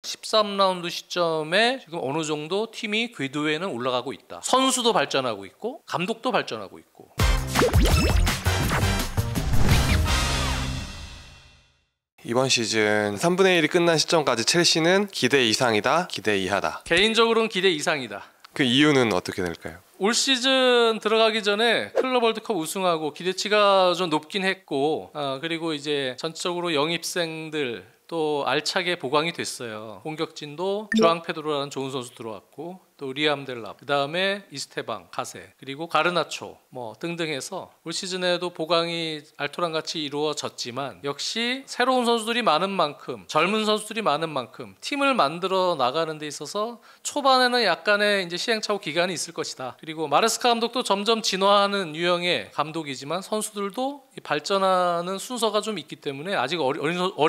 13라운드 시점에 지금 어느 정도 팀이 궤도에는 올라가고 있다. 선수도 발전하고 있고 감독도 발전하고 있고. 이번 시즌 3분의 1이 끝난 시점까지 첼시는 기대 이상이다, 기대 이하다. 개인적으로는 기대 이상이다. 그 이유는 어떻게 될까요? 올 시즌 들어가기 전에 클럽 월드컵 우승하고 기대치가 좀 높긴 했고, 그리고 이제 전체적으로 영입생들 또 알차게 보강이 됐어요. 공격진도 주앙 페드로라는 좋은 선수 들어왔고, 또 리암 델랍, 그 다음에 이스테방, 가세, 그리고 가르나초 뭐 등등 해서 올 시즌에도 보강이 알토란같이 이루어졌지만, 역시 새로운 선수들이 많은 만큼, 젊은 선수들이 많은 만큼 팀을 만들어 나가는 데 있어서 초반에는 약간의 이제 시행착오 기간이 있을 것이다. 그리고 마레스카 감독도 점점 진화하는 유형의 감독이지만 선수들도 발전하는 순서가 좀 있기 때문에 아직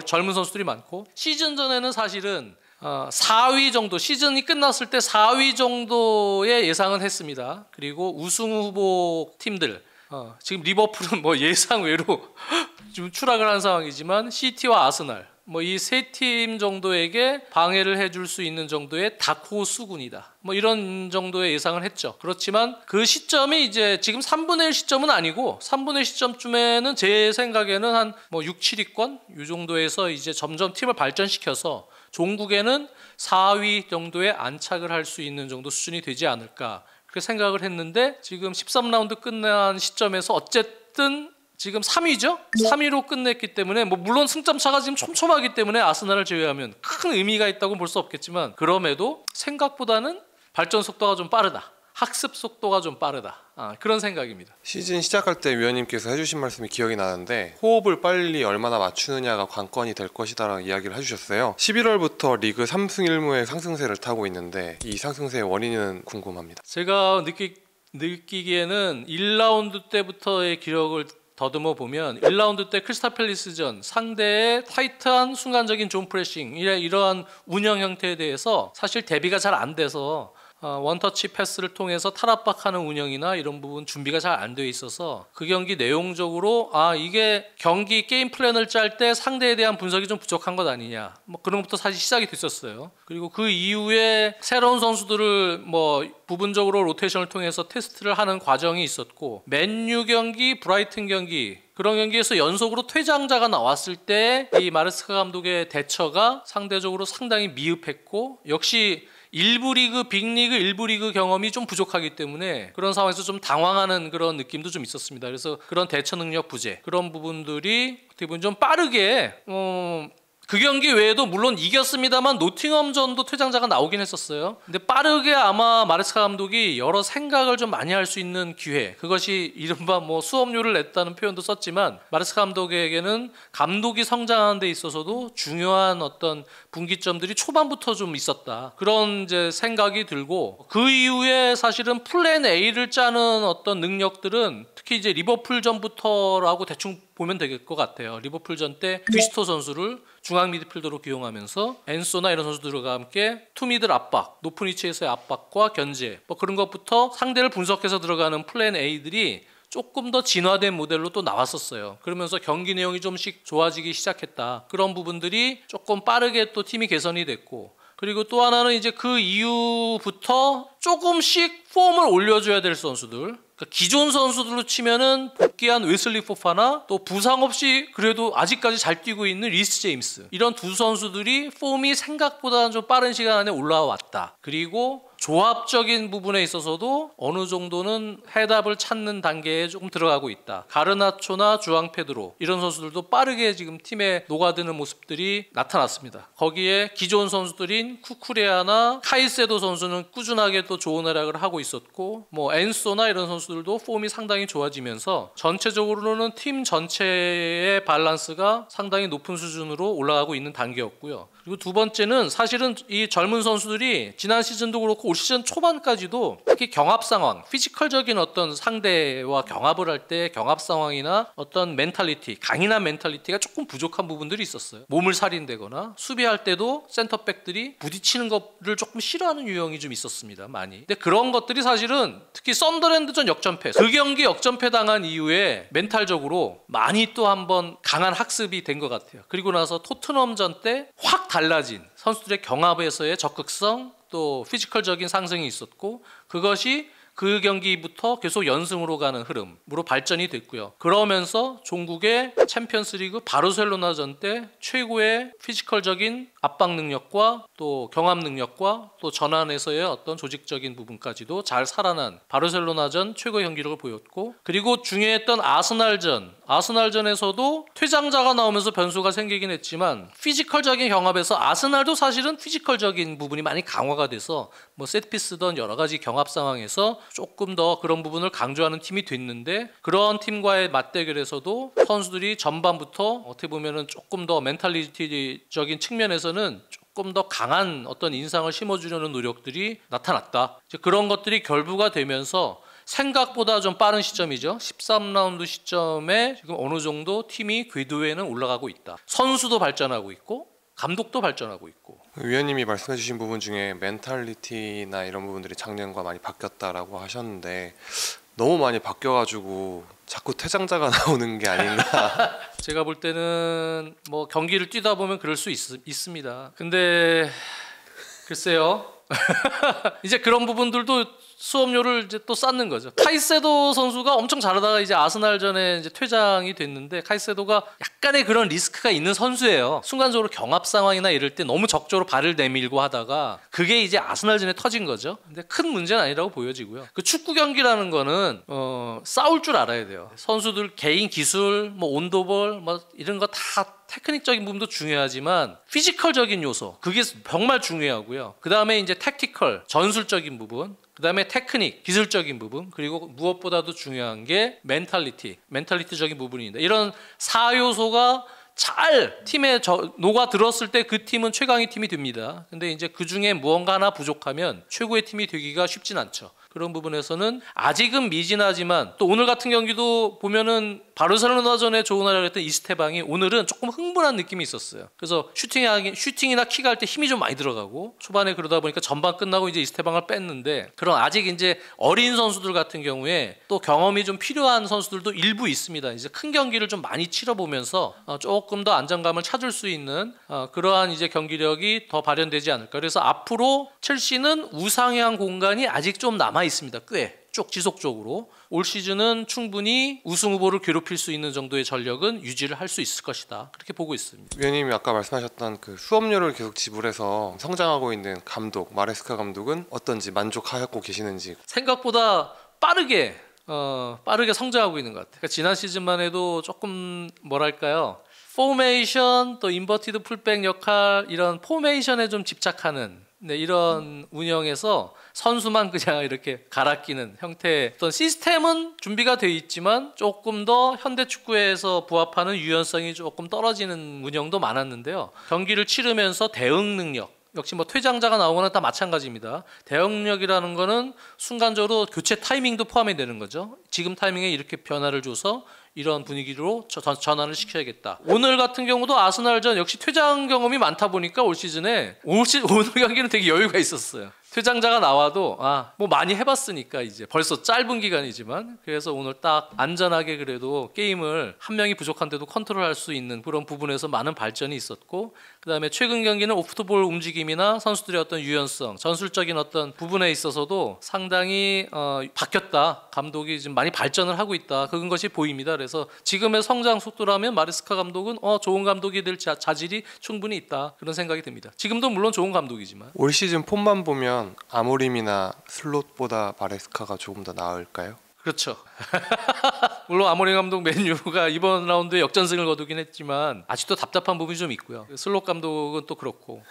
젊은 선수들이 많고, 시즌 전에는 사실은 4위 정도, 시즌이 끝났을 때 4위 정도의 예상은 했습니다. 그리고 우승 후보 팀들, 지금 리버풀은 뭐 예상 외로 좀 추락을 한 상황이지만 시티와 아스날, 뭐 이 세 팀 정도에게 방해를 해줄 수 있는 정도의 다크호스군이다. 뭐 이런 정도의 예상을 했죠. 그렇지만 그 시점이 이제 지금 3분의 1 시점은 아니고 3분의 1 시점쯤에는 제 생각에는 한 뭐 6, 7위권 이 정도에서 이제 점점 팀을 발전시켜서 종국에는 4위 정도에 안착을 할 수 있는 정도 수준이 되지 않을까 그렇게 생각을 했는데, 지금 13라운드 끝난 시점에서 어쨌든 지금 3위죠? 3위로 끝냈기 때문에 뭐 물론 승점 차가 지금 촘촘하기 때문에 아스날을 제외하면 큰 의미가 있다고 볼 수 없겠지만, 그럼에도 생각보다는 발전 속도가 좀 빠르다, 학습 속도가 좀 빠르다, 그런 생각입니다. 시즌 시작할 때 위원님께서 해주신 말씀이 기억이 나는데, 호흡을 빨리 얼마나 맞추느냐가 관건이 될 것이다 라는 이야기를 해주셨어요. 11월부터 리그 3승 1무의 상승세를 타고 있는데 이 상승세의 원인은 궁금합니다. 제가 느끼기에는 1라운드 때부터의 기록을 더듬어 보면 1라운드 때 크리스탈 팰리스전 상대의 타이트한 순간적인 존 프레싱, 이러한 운영 형태에 대해서 사실 대비가 잘 안 돼서 원터치 패스를 통해서 탈압박하는 운영이나 이런 부분 준비가 잘 안 되어 있어서 그 경기 내용적으로 이게 경기 게임 플랜을 짤 때 상대에 대한 분석이 좀 부족한 것 아니냐, 뭐 그런 것부터 사실 시작이 됐었어요. 그리고 그 이후에 새로운 선수들을 뭐 부분적으로 로테이션을 통해서 테스트를 하는 과정이 있었고, 맨유 경기, 브라이튼 경기, 그런 경기에서 연속으로 퇴장자가 나왔을 때 이 마레스카 감독의 대처가 상대적으로 상당히 미흡했고, 역시 일부 리그, 빅리그, 일부 리그 경험이 좀 부족하기 때문에 그런 상황에서 좀 당황하는 그런 느낌도 좀 있었습니다. 그래서 그런 대처 능력 부재, 그런 부분들이 어떻게 보면 좀 빠르게 그 경기 외에도 물론 이겼습니다만 노팅엄전도 퇴장자가 나오긴 했었어요. 근데 빠르게 아마 마레스카 감독이 여러 생각을 좀 많이 할 수 있는 기회, 그것이 이른바 뭐 수업료를 냈다는 표현도 썼지만, 마레스카 감독에게는 감독이 성장하는 데 있어서도 중요한 어떤 분기점들이 초반부터 좀 있었다, 그런 이제 생각이 들고, 그 이후에 사실은 플랜 A를 짜는 어떤 능력들은 특히 이제 리버풀전부터라고 대충 보면 될 것 같아요. 리버풀전 때 귀스토 선수를 중앙 미드필더로 기용하면서 엔소나 이런 선수들과 함께 투미들 압박, 높은 위치에서의 압박과 견제, 뭐 그런 것부터 상대를 분석해서 들어가는 플랜 A들이 조금 더 진화된 모델로 또 나왔었어요. 그러면서 경기 내용이 좀씩 좋아지기 시작했다. 그런 부분들이 조금 빠르게 또 팀이 개선이 됐고, 그리고 또 하나는 이제 그 이후부터 조금씩 폼을 올려줘야 될 선수들, 기존 선수들로 치면은 복귀한 웨슬리 포파나 또 부상 없이 그래도 아직까지 잘 뛰고 있는 리스 제임스, 이런 두 선수들이 폼이 생각보다 좀 빠른 시간 안에 올라왔다. 그리고 조합적인 부분에 있어서도 어느 정도는 해답을 찾는 단계에 조금 들어가고 있다. 가르나초나 주앙 페드로 이런 선수들도 빠르게 지금 팀에 녹아드는 모습들이 나타났습니다. 거기에 기존 선수들인 쿠쿠레아나 카이세도 선수는 꾸준하게 또 좋은 활약을 하고 있었고, 뭐 엔소나 이런 선수들도 폼이 상당히 좋아지면서 전체적으로는 팀 전체의 밸런스가 상당히 높은 수준으로 올라가고 있는 단계였고요. 그리고 두 번째는 사실은 이 젊은 선수들이 지난 시즌도 그렇고 올 시즌 초반까지도 특히 경합 상황, 피지컬적인 어떤 상대와 경합을 할 때 경합 상황이나 어떤 멘탈리티, 강인한 멘탈리티가 조금 부족한 부분들이 있었어요. 몸을 살인되거나 수비할 때도 센터백들이 부딪히는 것을 조금 싫어하는 유형이 좀 있었습니다. 많이. 근데 그런 것들이 사실은 특히 썬더랜드전 역전패, 그 경기 역전패 당한 이후에 멘탈적으로 많이 또 한번 강한 학습이 된 것 같아요. 그리고 나서 토트넘전 때 확 달라진, 선수들의 경합에서의 적극성 또 피지컬적인 상승이 있었고 그것이 그 경기부터 계속 연승으로 가는 흐름으로 발전이 됐고요. 그러면서 종국의 챔피언스리그 바르셀로나전 때 최고의 피지컬적인 압박 능력과 또 경합 능력과 또 전환에서의 어떤 조직적인 부분까지도 잘 살아난 바르셀로나전 최고의 경기력을 보였고 그리고 중요했던 아스날전에서도 퇴장자가 나오면서 변수가 생기긴 했지만 피지컬적인 경합에서 아스날도 사실은 피지컬적인 부분이 많이 강화가 돼서 뭐 세트피스든 여러 가지 경합 상황에서 조금 더 그런 부분을 강조하는 팀이 됐는데 그런 팀과의 맞대결에서도 선수들이 전반부터 어떻게 보면은 조금 더 멘탈리티적인 측면에서는 조금 더 강한 어떤 인상을 심어주려는 노력들이 나타났다. 이제 그런 것들이 결부가 되면서 생각보다 좀 빠른 시점이죠. 13라운드 시점에 지금 어느 정도 팀이 궤도에는 올라가고 있다. 선수도 발전하고 있고 감독도 발전하고 있고. 위원님이 말씀해주신 부분 중에 멘탈리티나 이런 부분들이 작년과 많이 바뀌었다라고 하셨는데 너무 많이 바뀌어가지고 자꾸 퇴장자가 나오는 게 아닌가. 제가 볼 때는 뭐 경기를 뛰다 보면 그럴 수 있습니다. 근데 글쎄요. 이제 그런 부분들도 수업료를 이제 또 쌓는 거죠. 카이세도 선수가 엄청 잘하다가 이제 아스날전에 이제 퇴장이 됐는데 카이세도가 약간의 그런 리스크가 있는 선수예요. 순간적으로 경합 상황이나 이럴 때 너무 적절로 발을 내밀고 하다가 그게 이제 아스날전에 터진 거죠. 근데 큰 문제는 아니라고 보여지고요. 그 축구 경기라는 거는 싸울 줄 알아야 돼요. 선수들 개인 기술, 뭐 온도볼, 뭐 이런 거 다 테크닉적인 부분도 중요하지만 피지컬적인 요소 그게 정말 중요하고요. 그 다음에 이제 택티컬 전술적인 부분, 그 다음에 테크닉 기술적인 부분, 그리고 무엇보다도 중요한 게 멘탈리티적인 부분입니다. 이런 4요소가 잘 팀에 녹아들었을 때 그 팀은 최강의 팀이 됩니다. 근데 이제 그 중에 무언가 하나 부족하면 최고의 팀이 되기가 쉽진 않죠. 그런 부분에서는 아직은 미진하지만 또 오늘 같은 경기도 보면은 바르셀로나전에 좋은 하려고 했던 이스테방이 오늘은 조금 흥분한 느낌이 있었어요. 그래서 슈팅이나 킥 할 때 힘이 좀 많이 들어가고 초반에 그러다 보니까 전반 끝나고 이제 이스테방을 뺐는데 그런 아직 이제 어린 선수들 같은 경우에 또 경험이 좀 필요한 선수들도 일부 있습니다. 이제 큰 경기를 좀 많이 치러보면서 조금 더 안정감을 찾을 수 있는 그러한 이제 경기력이 더 발현되지 않을까. 그래서 앞으로 첼시는 우상향 공간이 아직 좀 남아 있습니다. 꽤 쭉 지속적으로 올 시즌은 충분히 우승 후보를 괴롭힐 수 있는 정도의 전력은 유지를 할 수 있을 것이다. 그렇게 보고 있습니다. 위원님이 아까 말씀하셨던 그 수업료를 계속 지불해서 성장하고 있는 감독 마레스카 감독은 어떤지 만족하고 계시는지. 생각보다 빠르게 성장하고 있는 것 같아요. 그러니까 지난 시즌만 해도 조금 뭐랄까요? 포메이션 또 인버티드 풀백 역할 이런 포메이션에 좀 집착하는 이런 운영에서 선수만 그냥 이렇게 갈아 끼는 형태의 어떤 시스템은 준비가 돼 있지만 조금 더 현대 축구에서 부합하는 유연성이 조금 떨어지는 운영도 많았는데요. 경기를 치르면서 대응 능력 역시 뭐 퇴장자가 나오거나 다 마찬가지입니다. 대응력이라는 거는 순간적으로 교체 타이밍도 포함이 되는 거죠. 지금 타이밍에 이렇게 변화를 줘서 이런 분위기로 전환을 시켜야겠다. 오늘 같은 경우도 아스날전 역시 퇴장 경험이 많다 보니까 올 시즌에 오늘 경기는 되게 여유가 있었어요. 퇴장자가 나와도 뭐 많이 해봤으니까 이제 벌써 짧은 기간이지만 그래서 오늘 딱 안전하게 그래도 게임을 한 명이 부족한데도 컨트롤할 수 있는 그런 부분에서 많은 발전이 있었고 그 다음에 최근 경기는 오프트볼 움직임이나 선수들의 어떤 유연성 전술적인 어떤 부분에 있어서도 상당히 바뀌었다. 감독이 지금 많이 발전을 하고 있다. 그런 것이 보입니다. 그래서 지금의 성장 속도라면 마레스카 감독은 좋은 감독이 될 자질이 충분히 있다. 그런 생각이 듭니다. 지금도 물론 좋은 감독이지만 올 시즌 폼만 보면 아모림이나 슬롯보다 마레스카가 조금 더 나을까요? 그렇죠. 물론 아모림 감독 맨유가 이번 라운드에 역전승을 거두긴 했지만 아직도 답답한 부분이 좀 있고요. 슬롯 감독은 또 그렇고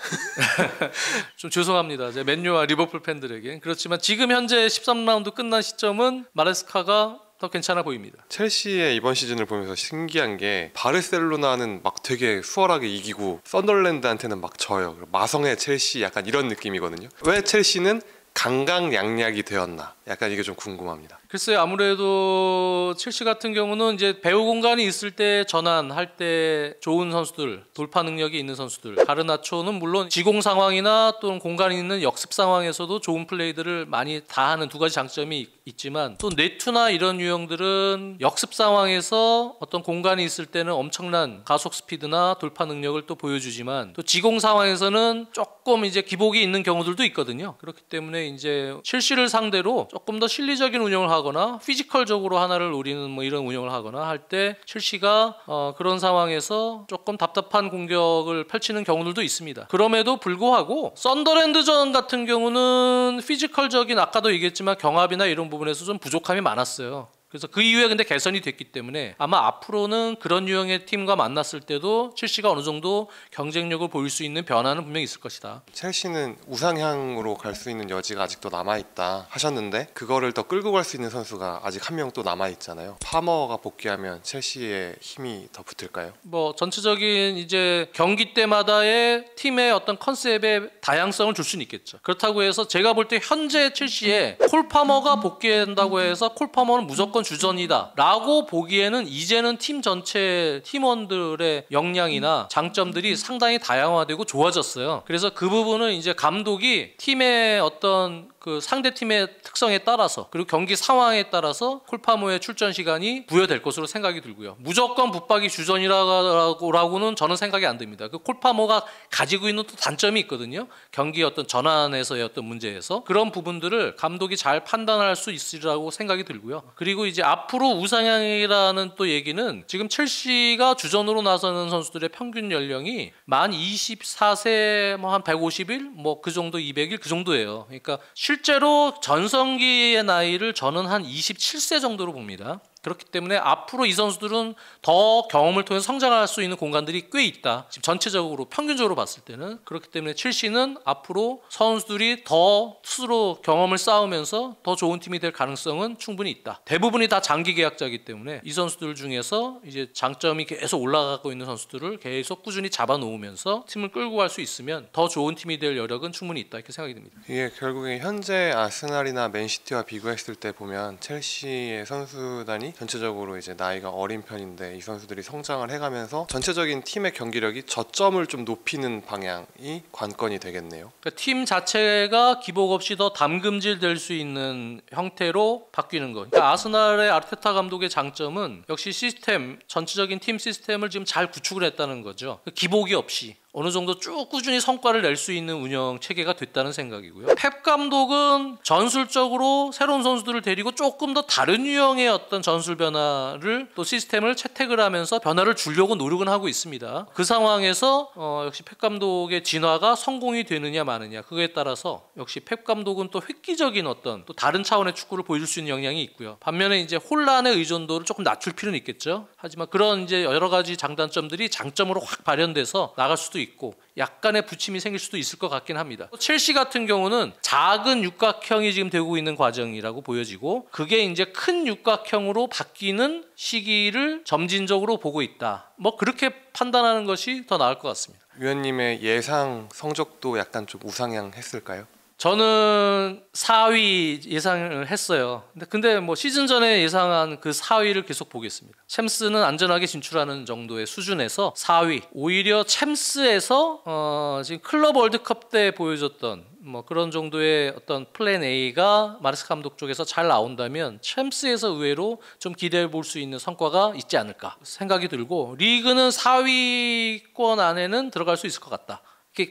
좀 죄송합니다. 제 맨유와 리버풀 팬들에게. 그렇지만 지금 현재 13라운드 끝난 시점은 마레스카가 더 괜찮아 보입니다. 첼시의 이번 시즌을 보면서 신기한 게 바르셀로나는 막 되게 수월하게 이기고 썬더랜드한테는 막 져요. 마성의 첼시 약간 이런 느낌이거든요. 왜 첼시는 강강약약이 되었나? 약간 이게 좀 궁금합니다. 글쎄요, 아무래도 첼시 같은 경우는 이제 배후 공간이 있을 때 전환할 때 좋은 선수들, 돌파 능력이 있는 선수들. 가르나초는 물론 지공 상황이나 또는 공간이 있는 역습 상황에서도 좋은 플레이들을 많이 다 하는 두 가지 장점이 있지만, 또 네투나 이런 유형들은 역습 상황에서 어떤 공간이 있을 때는 엄청난 가속 스피드나 돌파 능력을 또 보여주지만, 또 지공 상황에서는 조금 이제 기복이 있는 경우들도 있거든요. 그렇기 때문에 이제 첼시를 상대로 조금 더 실리적인 운영을 하거나 피지컬적으로 하나를 노리는 뭐 이런 운영을 하거나 할 때 첼시가 그런 상황에서 조금 답답한 공격을 펼치는 경우들도 있습니다. 그럼에도 불구하고 썬더랜드전 같은 경우는 피지컬적인, 아까도 얘기했지만 경합이나 이런 부분에서 좀 부족함이 많았어요. 그래서 그 이후에 근데 개선이 됐기 때문에 아마 앞으로는 그런 유형의 팀과 만났을 때도 첼시가 어느 정도 경쟁력을 보일 수 있는 변화는 분명히 있을 것이다. 첼시는 우상향으로 갈 수 있는 여지가 아직도 남아있다 하셨는데, 그거를 더 끌고 갈 수 있는 선수가 아직 한 명 또 남아있잖아요. 파머가 복귀하면 첼시의 힘이 더 붙을까요? 뭐 전체적인 이제 경기 때마다의 팀의 어떤 컨셉의 다양성을 줄 수는 있겠죠. 그렇다고 해서 제가 볼 때 현재 첼시에 콜 파머가 복귀한다고 해서 콜 파머는 무조건 주전이다 라고 보기에는 이제는 팀 전체 팀원들의 역량이나 장점들이 상당히 다양화되고 좋아졌어요. 그래서 그 부분은 이제 감독이 팀의 어떤 그 상대 팀의 특성에 따라서, 그리고 경기 상황에 따라서 콜파모의 출전 시간이 부여될 것으로 생각이 들고요. 무조건 붙박이 주전이라고는 저는 생각이 안 듭니다. 그 콜파모가 가지고 있는 또 단점이 있거든요. 경기 어떤 전환에서의 어떤 문제에서 그런 부분들을 감독이 잘 판단할 수 있으리라고 생각이 들고요. 그리고 이제 앞으로 우상향이라는 또 얘기는, 지금 첼시가 주전으로 나서는 선수들의 평균 연령이 만 24세 뭐 한 150일 뭐 그 정도 200일 그 정도예요. 그러니까 실제로 전성기의 나이를 저는 한 27세 정도로 봅니다. 그렇기 때문에 앞으로 이 선수들은 더 경험을 통해 성장할 수 있는 공간들이 꽤 있다. 지금 전체적으로 평균적으로 봤을 때는. 그렇기 때문에 첼시는 앞으로 선수들이 더 스스로 경험을 쌓으면서 더 좋은 팀이 될 가능성은 충분히 있다. 대부분이 다 장기 계약자이기 때문에 이 선수들 중에서 이제 장점이 계속 올라가고 있는 선수들을 계속 꾸준히 잡아놓으면서 팀을 끌고 갈 수 있으면 더 좋은 팀이 될 여력은 충분히 있다, 이렇게 생각이 듭니다. 이게 결국에 현재 아스날이나 맨시티와 비교했을 때 보면 첼시의 선수단이 전체적으로 이제 나이가 어린 편인데, 이 선수들이 성장을 해가면서 전체적인 팀의 경기력이 저점을 좀 높이는 방향이 관건이 되겠네요. 그러니까 팀 자체가 기복 없이 더 담금질 될 수 있는 형태로 바뀌는 거. 그러니까 아스날의 아르테타 감독의 장점은 역시 시스템, 전체적인 팀 시스템을 지금 잘 구축을 했다는 거죠. 기복이 없이 어느 정도 쭉 꾸준히 성과를 낼 수 있는 운영 체계가 됐다는 생각이고요. 펩 감독은 전술적으로 새로운 선수들을 데리고 조금 더 다른 유형의 어떤 전술 변화를, 또 시스템을 채택을 하면서 변화를 주려고 노력은 하고 있습니다. 그 상황에서 역시 펩 감독의 진화가 성공이 되느냐 마느냐, 그거에 따라서 역시 펩 감독은 또 획기적인 어떤 또 다른 차원의 축구를 보여줄 수 있는 영향이 있고요. 반면에 이제 혼란의 의존도를 조금 낮출 필요는 있겠죠. 하지만 그런 이제 여러 가지 장단점들이 장점으로 확 발현돼서 나갈 수도 있고 약간의 부침이 생길 수도 있을 것 같긴 합니다. 첼시 같은 경우는 작은 육각형이 지금 되고 있는 과정이라고 보여지고, 그게 이제 큰 육각형으로 바뀌는 시기를 점진적으로 보고 있다. 뭐 그렇게 판단하는 것이 더 나을 것 같습니다. 위원님의 예상 성적도 약간 좀 우상향했을까요? 저는 4위 예상을 했어요. 근데 뭐 시즌 전에 예상한 그 4위를 계속 보겠습니다. 챔스는 안전하게 진출하는 정도의 수준에서 4위. 오히려 챔스에서 지금 클럽 월드컵 때 보여줬던 뭐 그런 정도의 어떤 플랜 A가 마르스 감독 쪽에서 잘 나온다면 챔스에서 의외로 좀 기대해 볼 수 있는 성과가 있지 않을까 생각이 들고, 리그는 4위권 안에는 들어갈 수 있을 것 같다.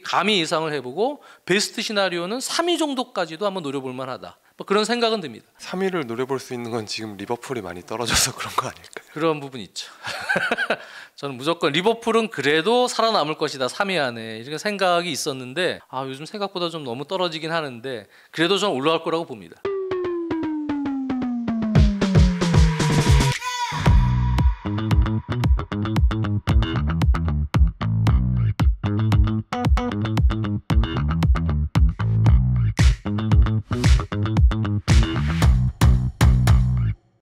감히 예상을 해보고, 베스트 시나리오는 3위 정도까지도 한번 노려볼 만하다. 뭐 그런 생각은 듭니다. 3위를 노려볼 수 있는 건 지금 리버풀이 많이 떨어져서 그런 거 아닐까요? 그런 부분이 있죠. 저는 무조건 리버풀은 그래도 살아남을 것이다, 3위 안에, 이런 생각이 있었는데 요즘 생각보다 좀 너무 떨어지긴 하는데 그래도 좀 올라갈 거라고 봅니다.